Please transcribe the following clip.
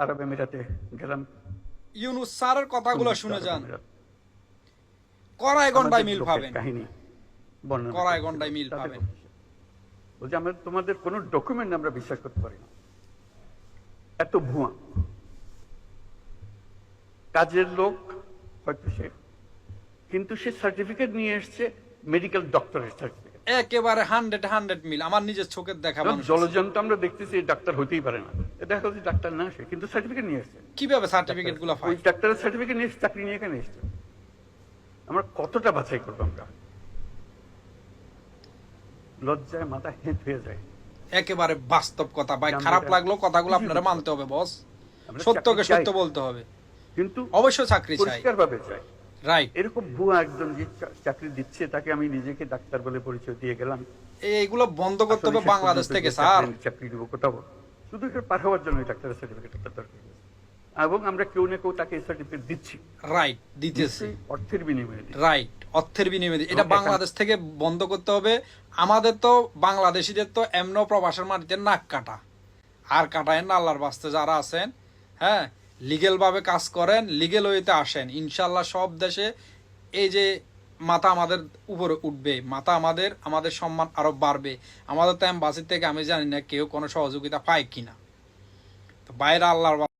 আরব আমিরাতে গেলাম। ইউনুস স্যারের কথাগুলো সংযুক্ত শুনে আরব যান, আমিরাত। কড়াই গন্ডায় আমাদের মিল লোকের পাবেন, কাহিনী বর্ণনা কড়াই করছিল। গন্ডায় মিল তাদের পাবেন। বলতেছে, বলছে আমরা তোমাদের কোনো ডকুমেন্ট আমরা বিশ্বাস করতে পারি না, এত ভুয়া। কাজের লোক হয়তো সে, কিন্তু সে সার্টিফিকেট নিয়ে এসছে, মেডিকেল ডক্টরের সার্টিফিকেট। একেবারে 100 মিল, আমার নিজের চোখের দেখা মানুষ আছে। জলজন্ত আমরা দেখতেছি ডাক্তার হতেই পারে না, দেখা যাচ্ছে ডাক্তার না সে, কিন্তু সার্টিফিকেট নিয়ে এসছে। কিভাবে সার্টিফিকেট গুলো ওই পায়? ডাক্তারের সার্টিফিকেট নিয়ে এসে চাকরি নিয়ে এখানে এসছে। আমরা কতটা বাছাই করবো? আমরা লজ্জায় মাথা হেঁট হয়ে যায়। একেবারে বাস্তব কথা ভাই, আমরা খারাপ এটা লাগলো কথাগুলো কিছুই আপনারা বুঝতে মানতে হবে বস, আমরা সত্যকে চাকরি চাই, সত্য বলতে হবে, কিন্তু অবশ্য চাকরি চাই। পরিষ্কার ভাবে চাই। রাইট, এরকম ভুয়া একজন যে চাকরি দিচ্ছে তাকে আমি নিজেকে ডাক্তার বলে পরিচয় দিয়ে গেলাম। এইগুলো বন্ধ করতে হবে আসলে শেষ বাংলাদেশ পর্যন্ত থেকে যে স্যার। চাকরি দিব কোথাও, শুধু এটা পার হওয়ার জন্য ডাক্তারের সার্টিফিকেট দরকার। এবং আমরা কেউ না কেউ তাকে এই সার্টিফিকেট দিচ্ছি, রাইট, দিতেছি। নিশ্চয়ই অর্থের বিনিময়ে দিচ্ছি। রাইট, অর্থের বিনিময়ে এটা এবং বাংলাদেশ থেকে বন্ধ করতে হবে। আমাদের তো বাংলাদেশিদের তো এমন প্রবাসের মাটিতে নাক কাটা, আর কাটায় না আল্লাহর বাস্তে যারা আছেন, হ্যাঁ, লিগেল ভাবে কাজ করেন, লিগেল ওয়েতে আসেন, ইনশাল্লাহ সব দেশে এই যে মাথা আমাদের উপরে উঠবে, মাথা আমাদের সম্মান আরো বাড়বে। আমাদের তো এম্বাসি থেকে আমি জানি না কেউ কোনো সহযোগিতা পায় কিনা, তো বাইরে আল্লাহর